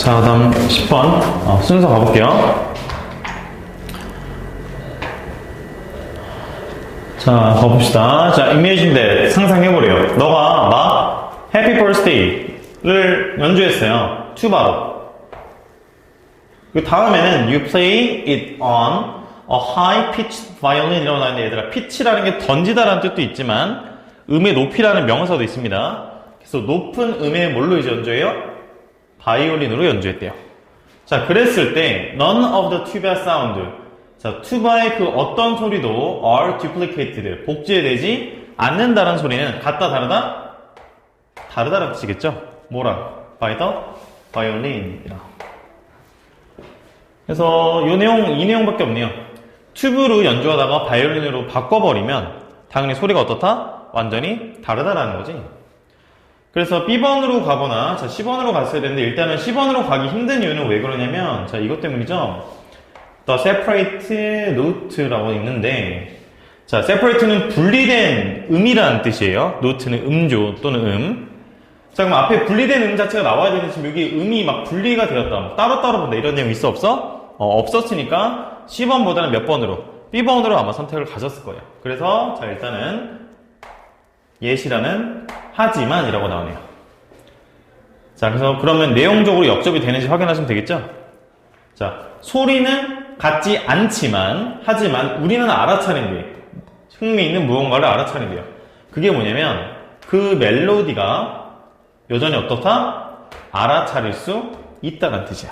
자, 다음 10번 순서 가볼게요. 자, 가봅시다. 자, imagine that. 상상해보래요. 너가 막 Happy Birthday를 연주했어요. 튜바로. 그 다음에는 you play it on a high-pitched violin이라고 나오는데, 얘들아, pitch라는 게 던지다라는 뜻도 있지만 음의 높이라는 명사도 있습니다. 그래서 높은 음의 뭘로 이제 연주해요? 바이올린으로 연주했대요. 자, 그랬을 때 none of the tuba sound, 자, 튜바의 그 어떤 소리도 are duplicated, 복제되지 않는다는 소리는 같다, 다르다? 다르다라는 뜻이겠죠? 뭐랑? by the violin이랑. 그래서 이 내용밖에 없네요. 튜브로 연주하다가 바이올린으로 바꿔버리면 당연히 소리가 어떻다? 완전히 다르다라는 거지. 그래서 B번으로 가거나, 자, C번으로 갔어야 되는데, 일단은 C번으로 가기 힘든 이유는 왜 그러냐면, 자, 이것 때문이죠. The separate note라고 있는데, 자, separate는 분리된 음이라는 뜻이에요. note는 음조 또는 음. 자, 그럼 앞에 분리된 음 자체가 나와야 되는데, 지금 여기 음이 막 분리가 되었다, 뭐 따로따로 본다, 이런 내용 있어, 없어? 없었으니까 C번보다는 몇 번으로? B번으로 아마 선택을 가졌을 거예요. 그래서, 자, 일단은, 예시라는 하지만이라고 나오네요. 자, 그래서 그러면 내용적으로 역접이 되는지 확인하시면 되겠죠? 자, 소리는 같지 않지만, 하지만 우리는 알아차린대요. 흥미있는 무언가를 알아차린대요. 그게 뭐냐면, 그 멜로디가 여전히 어떻다? 알아차릴 수 있다는 뜻이야.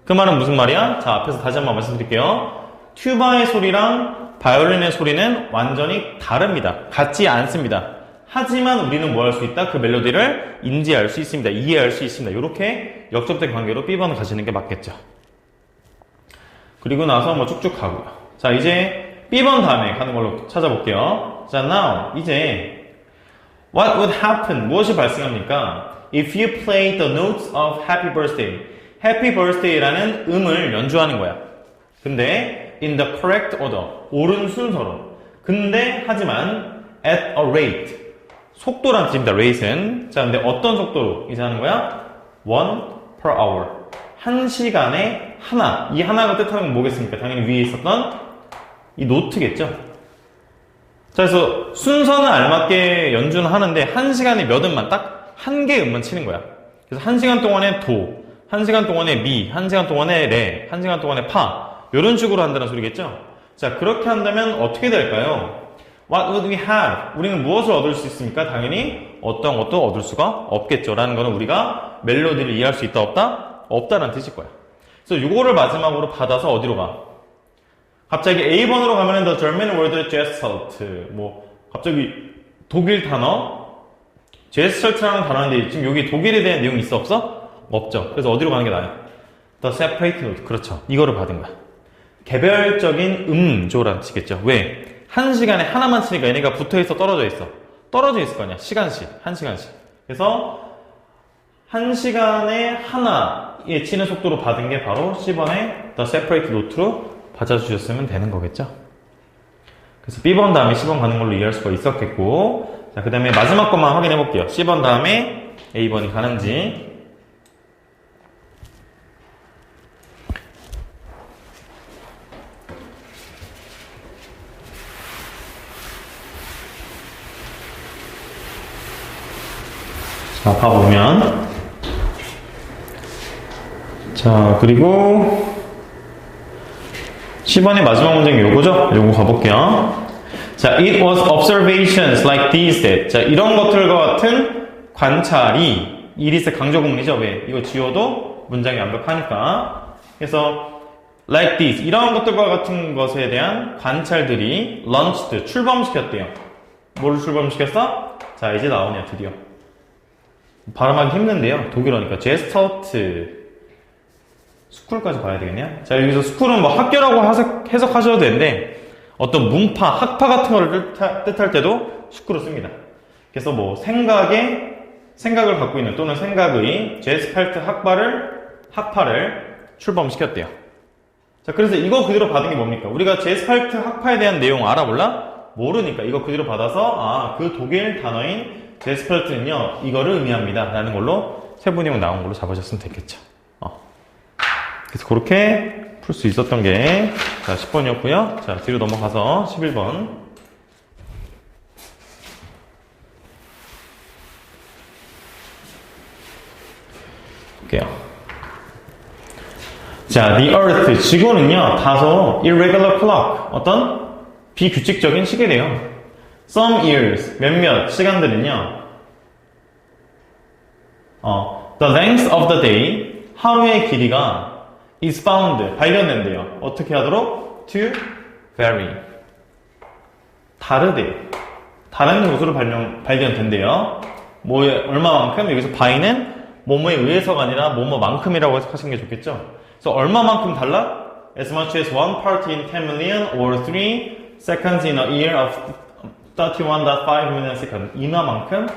그 말은 무슨 말이야? 자, 앞에서 다시 한번 말씀드릴게요. 튜바의 소리랑 바이올린의 소리는 완전히 다릅니다. 같지 않습니다. 하지만 우리는 뭐 할 수 있다? 그 멜로디를 인지할 수 있습니다. 이해할 수 있습니다. 이렇게 역접된 관계로 B번을 가시는 게 맞겠죠. 그리고 나서 뭐 쭉쭉 가고요. 자, 이제 B번 다음에 가는 걸로 찾아볼게요. 자, now, 이제 what would happen? 무엇이 발생합니까? If you play the notes of Happy Birthday. Happy Birthday라는 음을 연주하는 거야. 근데 in the correct order. 옳은 순서로. 근데 하지만 at a rate. 속도란 뜻입니다. rate는. 자, 근데 어떤 속도로 이제 하는 거야? 1 per hour. 1시간에 하나. 이 하나가 뜻하는 건 뭐겠습니까? 당연히 위에 있었던 이 노트겠죠? 자, 그래서 순서는 알맞게 연주는 하는데 1시간에 몇 음만 딱 한 개 음만 치는 거야. 그래서 1시간 동안에 도, 1시간 동안에 미, 1시간 동안에 레, 1시간 동안에 파. 이런 식으로 한다는 소리겠죠? 자, 그렇게 한다면 어떻게 될까요? What would we have? 우리는 무엇을 얻을 수 있습니까? 당연히 어떤 것도 얻을 수가 없겠죠. 라는 거는 우리가 멜로디를 이해할 수 있다, 없다? 없다는 뜻일 거야. 그래서 이거를 마지막으로 받아서 어디로 가? 갑자기 A번으로 가면은 The German word gestalt. 뭐, 갑자기 독일 단어, gestalt라는 단어인데 지금 여기 독일에 대한 내용이 있어, 없어? 없죠. 그래서 어디로 가는 게 나아요? The separate note. 그렇죠. 이거를 받은 거야. 개별적인 음조라는 뜻이겠죠. 왜? 1시간에 하나만 치니까 얘네가 붙어있어, 떨어져 있어? 떨어져 있을 거 아니야. 시간씩. 1시간씩. 그래서 1시간에 하나에 치는 속도로 받은 게 바로 C번의 The Separate Note로 받아주셨으면 되는 거겠죠. 그래서 B번 다음에 C번 가는 걸로 이해할 수가 있었겠고, 자, 그 다음에 마지막 것만 확인해 볼게요. C번 다음에 A번이 가는지. 자, 봐보면. 자, 그리고 10번의 마지막 문장이 요거죠? 요거 가볼게요. 자, it was observations like these that. 자, 이런 것들과 같은 관찰이, 이리스 강조구문이죠. 왜? 이거 지워도 문장이 완벽하니까. 그래서 like this. 이런 것들과 같은 것에 대한 관찰들이 launched, 출범시켰대요. 뭐를 출범시켰어? 자, 이제 나오네요, 드디어. 발음하기 힘든데요. 독일어니까. gestalt. 스쿨까지 봐야 되겠네요. 자, 여기서 스쿨은 뭐 학교라고 해석하셔도 되는데, 어떤 문파, 학파 같은 거를 뜻할 때도 스쿨을 씁니다. 그래서 뭐 생각을 갖고 있는 또는 생각의 제스팔트 학파를 출범시켰대요. 자, 그래서 이거 그대로 받은 게 뭡니까? 우리가 제스팔트 학파에 대한 내용 알아 몰라? 모르니까 이거 그대로 받아서 그 독일 단어인 제스팔트는요 이거를 의미합니다 라는 걸로 세부내용 나온 걸로 잡으셨으면 됐겠죠. 그래서 그렇게 풀 수 있었던 게, 자, 10번이었고요. 자, 뒤로 넘어가서 11번. 볼게요. 자, the earth, 지구는요, 다소 irregular clock, 어떤 비규칙적인 시계래요. some years, 몇몇 시간들은요, the length of the day, 하루의 길이가 is found, 발견된대요. 어떻게 하도록? to vary. 다르대요. 다른 곳으로 발견된대요. 뭐에, 얼마만큼? 여기서 by는 뭐뭐에 의해서가 아니라 뭐뭐만큼이라고 하시는 게 좋겠죠? 그래서 얼마만큼 달라? As much as 1 part in 10 million or 3 seconds in a year of 31.5 million seconds. 이만큼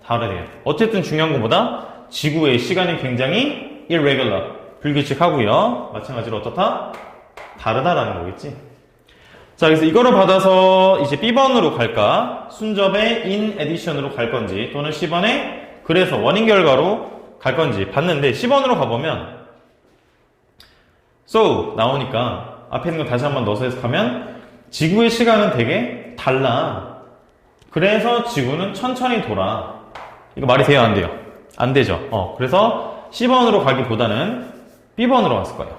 다르대요. 어쨌든 중요한 것보다 지구의 시간이 굉장히 irregular. 불규칙하고요. 마찬가지로 어떻다? 다르다라는 거겠지. 자, 그래서 이거를 받아서 이제 B번으로 갈까? 순접의 in addition으로 갈 건지, 또는 C번에 그래서 원인 결과로 갈 건지 봤는데, C번으로 가보면 so 나오니까 앞에 있는 거 다시 한번 넣어서 해석하면 지구의 시간은 되게 달라. 그래서 지구는 천천히 돌아. 이거 말이 돼요? 안 돼요? 안 되죠. 그래서 C번으로 가기보다는 B번으로 갔을 거예요.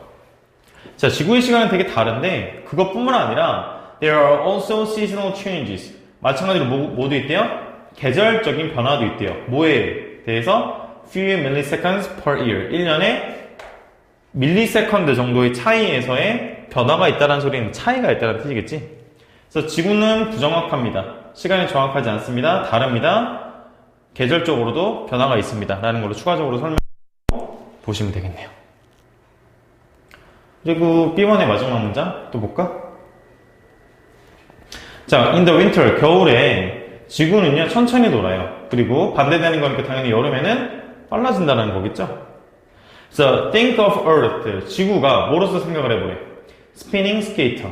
자, 지구의 시간은 되게 다른데 그것뿐만 아니라 there are also seasonal changes. 마찬가지로 뭐도 있대요? 계절적인 변화도 있대요. 뭐에 대해서? few milliseconds per year. 1년에 밀리세컨드 정도의 차이에서의 변화가 있다는 소리는 차이가 있다는 뜻이겠지? 그래서 지구는 부정확합니다. 시간이 정확하지 않습니다. 다릅니다. 계절적으로도 변화가 있습니다. 라는 걸로 추가적으로 설명하고 보시면 되겠네요. 그리고 B1의 마지막 문장 또 볼까? 자, in the winter, 겨울에 지구는요 천천히 돌아요. 그리고 반대되는 거니까 당연히 여름에는 빨라진다는 거겠죠? So, think of Earth. 지구가 뭐로서 생각을 해보래? Spinning skater.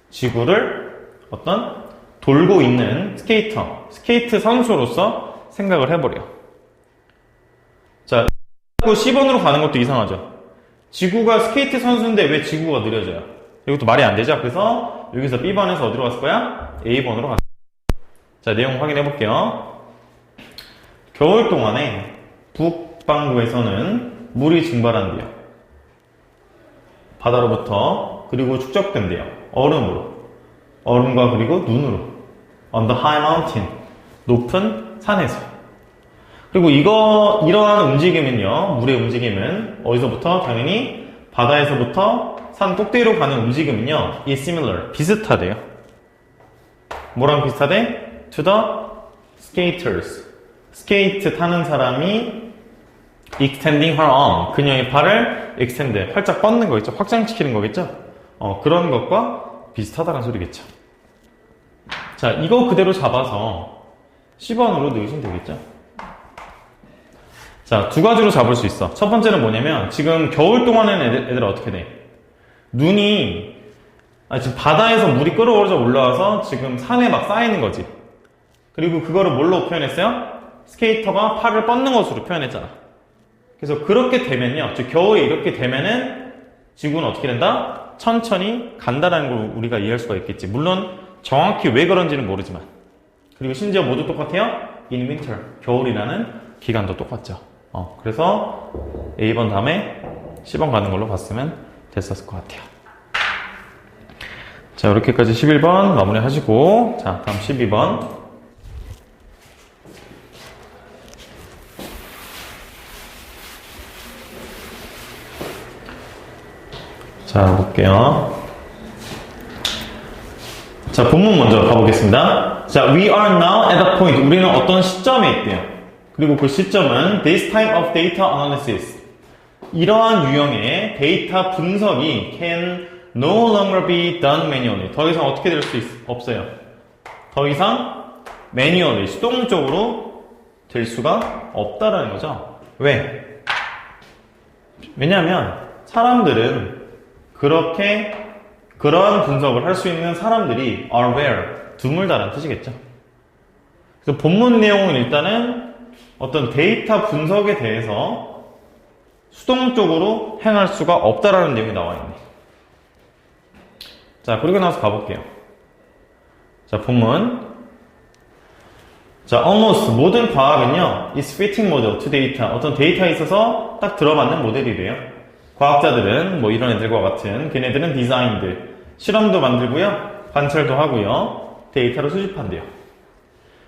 지구를 어떤 돌고 있는 스케이트 선수로서 생각을 해보래요. 자, C번으로 가는 것도 이상하죠. 지구가 스케이트 선수인데 왜 지구가 느려져요? 이것도 말이 안 되죠. 그래서 여기서 B번에서 어디로 갔을 거야? A번으로 갔을 거야. 자, 내용 확인해 볼게요. 겨울 동안에 북반구에서는 물이 증발한대요. 바다로부터. 그리고 축적된대요. 얼음으로. 얼음과 그리고 눈으로. On the high mountain. 높은 산에서. 그리고 이러한 움직임은요, 물의 움직임은 어디서부터? 당연히 바다에서부터 산 꼭대기로 가는 움직임은요, is similar. 비슷하대요. 뭐랑 비슷하대? To the skaters. 스케이트 타는 사람이 extending her arm. 그녀의 팔을 extend. 활짝 뻗는 거겠죠? 확장시키는 거겠죠? 그런 것과 비슷하다는 소리겠죠. 자, 이거 그대로 잡아서 10번으로 넣으시면 되겠죠? 자, 두 가지로 잡을 수 있어. 첫 번째는 뭐냐면, 지금 겨울 동안에는 애들 어떻게 돼? 눈이, 지금 바다에서 물이 끓어오르져 올라와서 지금 산에 막 쌓이는 거지. 그리고 그거를 뭘로 표현했어요? 스케이터가 팔을 뻗는 것으로 표현했잖아. 그래서 그렇게 되면요, 즉 겨울에 이렇게 되면은 지구는 어떻게 된다? 천천히 간다라는 걸 우리가 이해할 수가 있겠지. 물론 정확히 왜 그런지는 모르지만. 그리고 심지어 모두 똑같아요. in winter, 겨울이라는 기간도 똑같죠. 그래서 A번 다음에 C번 가는 걸로 봤으면 됐었을 것 같아요. 자, 이렇게까지 11번 마무리 하시고, 자, 다음 12번. 자, 볼게요. 자, 본문 먼저 가보겠습니다. 자, we are now at a point. 우리는 어떤 시점에 있대요. 그리고 그 시점은 this type of data analysis. 이러한 유형의 데이터 분석이 can no longer be done manually. 더 이상 어떻게 될 수 없어요. 더 이상 manually, 수동적으로 될 수가 없다라는 거죠. 왜? 왜냐하면 사람들은 그러한 분석을 할 수 있는 사람들이 are rare, 드물다라는 뜻이겠죠. 그래서 본문 내용은 일단은 어떤 데이터 분석에 대해서 수동적으로 행할 수가 없다라는 내용이 나와 있네. 자, 그리고 나서 가볼게요. 자, 본문. 자, almost 모든 과학은요, is fitting model to data. 어떤 데이터에 있어서 딱 들어맞는 모델이래요. 과학자들은 뭐 이런 애들과 같은 걔네들은 디자인들 실험도 만들고요, 관찰도 하고요, 데이터를 수집한대요.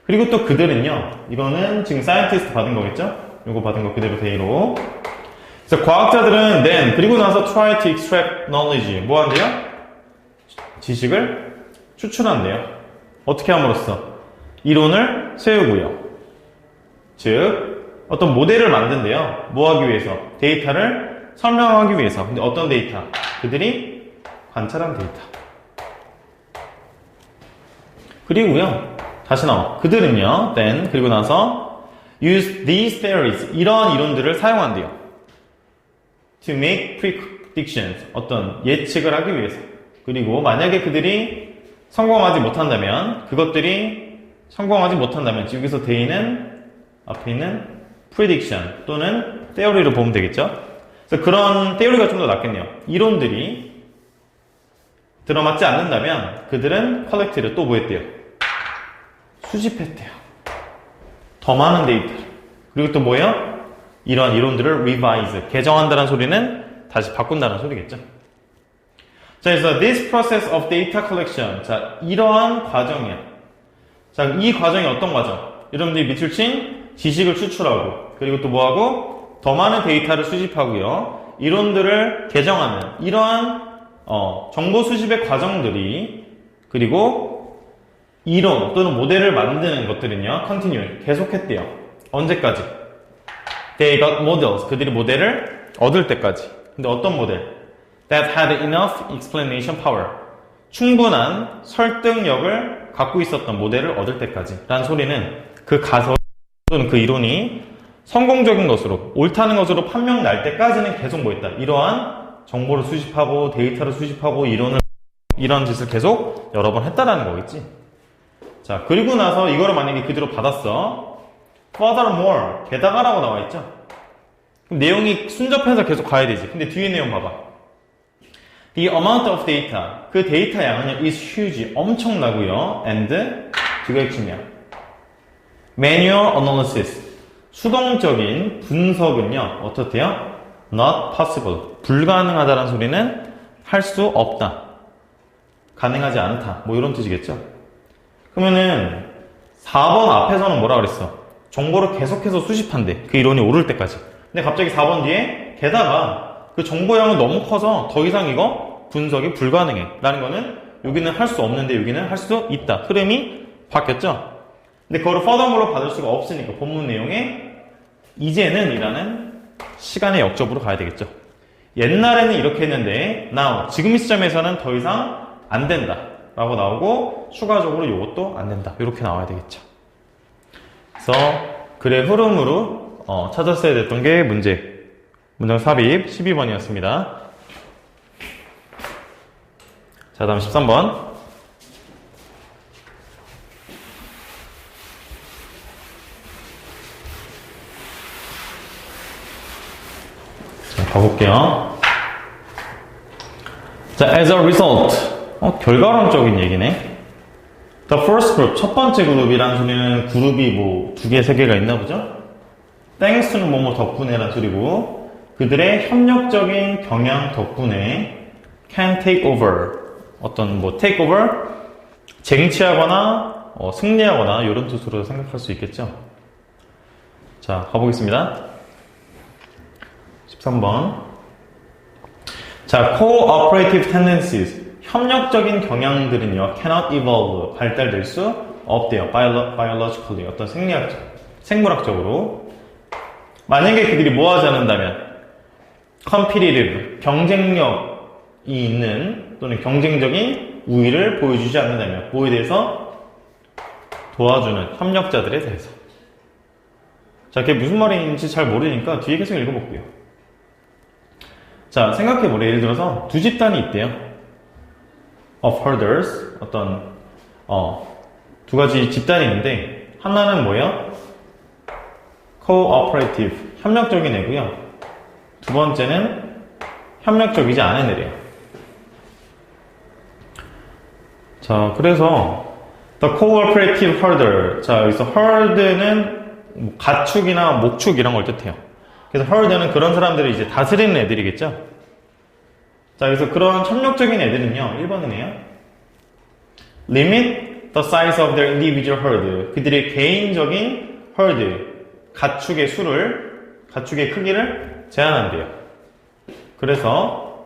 그리고 또 그들은요, 이거는 지금 사이언티스트 받은 거겠죠? 이거 받은 거 그대로 대로. 그래서 과학자들은 then 그리고 나서 try to extract knowledge 뭐 한대요? 지식을 추출한대요. 어떻게 함으로써? 이론을 세우고요. 즉 어떤 모델을 만든대요. 뭐 하기 위해서? 데이터를 설명하기 위해서. 근데 어떤 데이터? 그들이 관찰한 데이터. 그리고요, 다시 나와. 그들은요, then 그리고 나서 use these theories 이런 이론들을 사용한대요. to make predictions 어떤 예측을 하기 위해서. 그리고 만약에 그들이 성공하지 못한다면 여기서 the는 앞에 있는 prediction 또는 theory로 보면 되겠죠. 그래서 그런 theory가 좀 더 낫겠네요. 이론들이 들어맞지 않는다면 그들은 collect를 또 뭐 했대요? 수집했대요. 더 많은 데이터를. 그리고 또 뭐예요? 이러한 이론들을 revise, 개정한다는 소리는 다시 바꾼다는 소리겠죠. 자, 그래서 this process of data collection. 자, 이러한 과정이야. 자, 이 과정이 어떤 과정? 여러분들이 밑줄 친 지식을 추출하고, 그리고 또 뭐하고? 더 많은 데이터를 수집하고요. 이론들을 개정하는 이러한 정보 수집의 과정들이, 그리고 이론 또는 모델을 만드는 것들은요, continue, 계속했대요. 언제까지? They got models. 그들이 모델을 얻을 때까지. 근데 어떤 모델? That had enough explanation power. 충분한 설득력을 갖고 있었던 모델을 얻을 때까지. 라는 소리는 그 가설 또는 그 이론이 성공적인 것으로, 옳다는 것으로 판명 날 때까지는 계속 뭐 했다? 이러한 정보를 수집하고 데이터를 수집하고 이런 짓을 계속 여러 번 했다라는 거겠지. 자, 그리고 나서 이거를 만약에 그대로 받았어. Furthermore, 게다가라고 나와 있죠. 그럼 내용이 순접해서 계속 가야 되지. 근데 뒤에 내용 봐봐. The amount of data, 그 데이터 양은요, is huge, 엄청나고요. And, 그게 핵심이야. Manual analysis, 수동적인 분석은요, 어떻대요? Not possible, 불가능하다는 소리는 할 수 없다. 가능하지 않다. 뭐 이런 뜻이겠죠? 그러면은 4번 앞에서는 뭐라 그랬어? 정보를 계속해서 수집한대. 그 이론이 오를 때까지. 근데 갑자기 4번 뒤에 게다가 그 정보량은 너무 커서 더 이상 이거 분석이 불가능해. 라는 거는 여기는 할 수 없는데 여기는 할 수 있다. 흐름이 바뀌었죠? 근데 그거를 furthermore로 받을 수가 없으니까 본문 내용에 이제는 이라는 시간의 역접으로 가야 되겠죠. 옛날에는 이렇게 했는데 now, 지금 이 시점에서는 더 이상 안 된다. 라고 나오고 추가적으로 이것도 안 된다. 이렇게 나와야 되겠죠. 그래서 글의 흐름으로 찾았어야 됐던 게 문장 삽입 12번이었습니다. 자, 다음 13번. 자, 가볼게요. 자, as a result. 결과론적인 얘기네. The first group, 첫 번째 그룹이라는 소리는 그룹이 뭐 2개, 3개가 있나 보죠? Thanks to는 뭐뭐 덕분에라는 소리고, 그들의 협력적인 경향 덕분에 can take over, 어떤 뭐 take over, 쟁취하거나 승리하거나 이런 뜻으로 생각할 수 있겠죠. 자, 가보겠습니다. 13번. 자, cooperative tendencies, 협력적인 경향들은요, cannot evolve, 발달될 수 없대요. biologically, 어떤 생물학적으로. 만약에 그들이 뭐 하지 않는다면, competitive, 경쟁력이 있는, 또는 경쟁적인 우위를 보여주지 않는다면, 뭐에 대해서? 도와주는 협력자들에 대해서. 자, 그게 무슨 말인지 잘 모르니까 뒤에 계속 읽어볼게요. 자, 생각해보래. 예를 들어서 두 집단이 있대요. of herders, 어떤 두 가지 집단이 있는데 하나는 뭐예요? cooperative, 협력적인 애고요. 두 번째는 협력적이지 않은 애래요. 자, 그래서 the cooperative herder. 자, 여기서 herd는 가축이나 목축 이런 걸 뜻해요. 그래서 herder는 그런 사람들을 이제 다스리는 애들이겠죠. 자, 그래서 그런 협력적인 애들은요, 1번이네요. limit the size of their individual herd. 그들의 개인적인 herd, 가축의 크기를 제한한대요. 그래서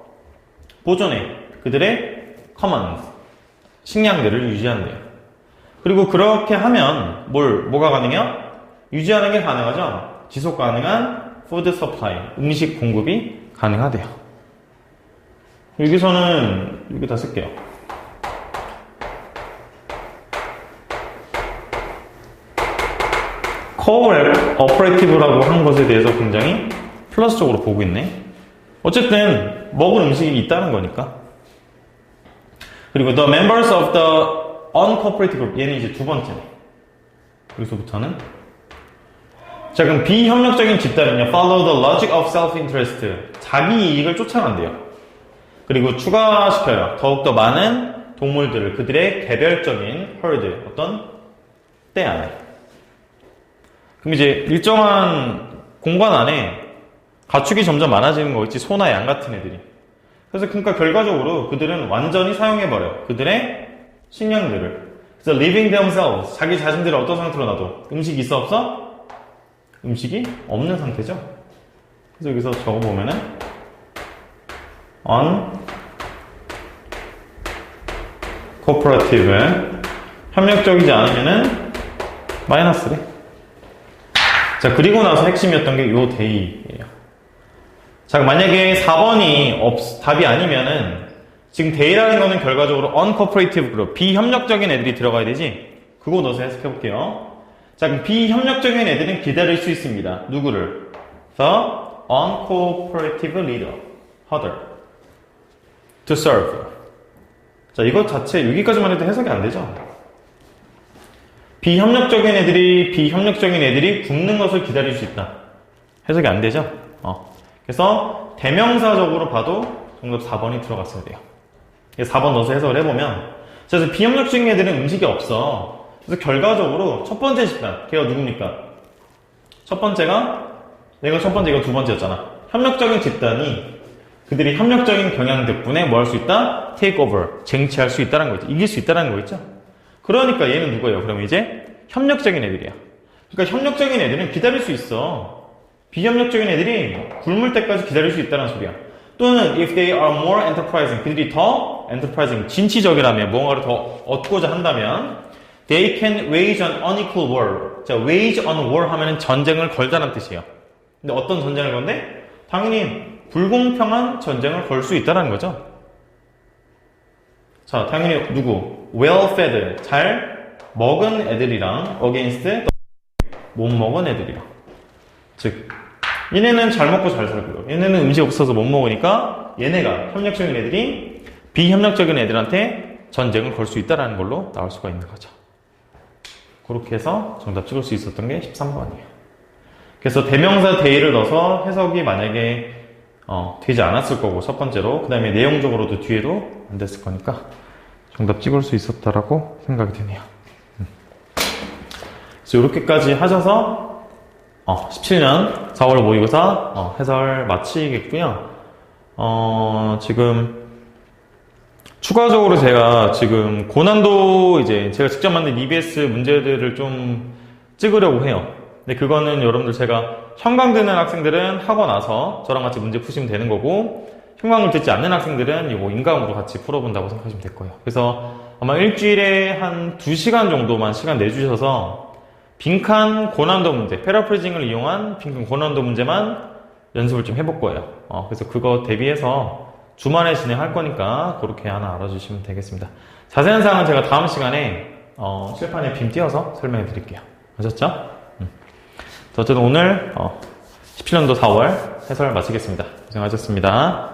보존해. 그들의 commons, 식량들을 유지한대요. 그리고 그렇게 하면 뭐가 가능해요? 유지하는 게 가능하죠? 지속 가능한 food supply, 음식 공급이 가능하대요. 여기서는 여기 다 쓸게요. cooperative라고 한 것에 대해서 굉장히 플러스적으로 보고 있네. 어쨌든 먹을 음식이 있다는 거니까. 그리고 the members of the uncooperative group, 얘는 이제 두 번째네. 여기서부터는 자, 그럼 비협력적인 집단은요, follow the logic of self-interest, 자기 이익을 쫓아간대요. 그리고 추가시켜요. 더욱더 많은 동물들을 그들의 개별적인 herd, 어떤 때 안에. 그럼 이제 일정한 공간 안에 가축이 점점 많아지는 거겠지. 소나 양 같은 애들이. 그래서 그러니까 결과적으로 그들은 완전히 사용해버려요. 그들의 식량들을. 그래서 living themselves, 자기 자신들을 어떤 상태로 놔둬? 음식이 있어 없어? 음식이 없는 상태죠. 그래서 여기서 적어보면은 uncooperative, 협력적이지 않으면은 마이너스래. 자, 그리고 나서 핵심이었던 게 요 데이예요. 자, 만약에 4번이 답이 아니면은 지금 데이라는 거는 결과적으로 uncooperative group, 비협력적인 애들이 들어가야 되지. 그거 넣어서 해석해 볼게요. 자, 그럼 비협력적인 애들은 기다릴 수 있습니다. 누구를? The uncooperative leader, herder, to serve. 자, 이것 자체 여기까지만 해도 해석이 안 되죠. 비협력적인 애들이 굶는 것을 기다릴 수 있다. 해석이 안 되죠? 그래서 대명사적으로 봐도 정답 4번이 들어갔어야 돼요. 4번 넣어서 해석을 해보면, 그래서 비협력적인 애들은 음식이 없어. 그래서 결과적으로 첫 번째 집단, 걔가 누굽니까? 첫 번째가, 내가 첫 번째, 이거 두 번째였잖아. 협력적인 집단이 그들이 협력적인 경향 덕분에 뭐 할 수 있다? take over, 쟁취할 수 있다는 거 있죠. 이길 수 있다는 거 있죠. 그러니까 얘는 누구예요? 그럼 이제 협력적인 애들이야. 그러니까 협력적인 애들은 기다릴 수 있어. 비협력적인 애들이 굶을 때까지 기다릴 수 있다는 소리야. 또는 if they are more enterprising, 그들이 더 enterprising, 진취적이라면 뭔가를 더 얻고자 한다면 they can wage an unequal war. 자, wage on war 하면은 전쟁을 걸다는 뜻이에요. 근데 어떤 전쟁을 건데? 당연히 불공평한 전쟁을 걸 수 있다는 거죠. 자, 당연히 누구? well-fed, 잘 먹은 애들이랑 against 못 먹은 애들이랑. 즉, 얘네는 잘 먹고 잘 살고요. 얘네는 음식 없어서 못 먹으니까 얘네가 협력적인 애들이 비협력적인 애들한테 전쟁을 걸 수 있다는 걸로 나올 수가 있는 거죠. 그렇게 해서 정답 찍을 수 있었던 게 13번이에요. 그래서 대명사 데이를 넣어서 해석이 만약에 되지 않았을 거고 첫 번째로, 그 다음에 내용적으로도 뒤에도 안 됐을 거니까 정답 찍을 수 있었다라고 생각이 드네요. 그래서 이렇게까지 하셔서 17년 4월 모의고사 해설 마치겠고요. 지금 추가적으로 제가 지금 고난도 이제 제가 직접 만든 EBS 문제들을 좀 찍으려고 해요. 근데 그거는 여러분들 제가 형광 듣는 학생들은 하고 나서 저랑 같이 문제 푸시면 되는 거고, 형광을 듣지 않는 학생들은 이거 인강으로 같이 풀어본다고 생각하시면 될 거예요. 그래서 아마 일주일에 한 2시간 정도만 시간 내주셔서 빈칸 고난도 문제, 패러프리징을 이용한 빈칸 고난도 문제만 연습을 좀 해볼 거예요. 그래서 그거 대비해서 주말에 진행할 거니까 그렇게 하나 알아주시면 되겠습니다. 자세한 사항은 제가 다음 시간에 칠판에 빔 띄워서 설명해 드릴게요. 아셨죠? 어쨌든 오늘 17년도 4월 해설 마치겠습니다. 고생하셨습니다.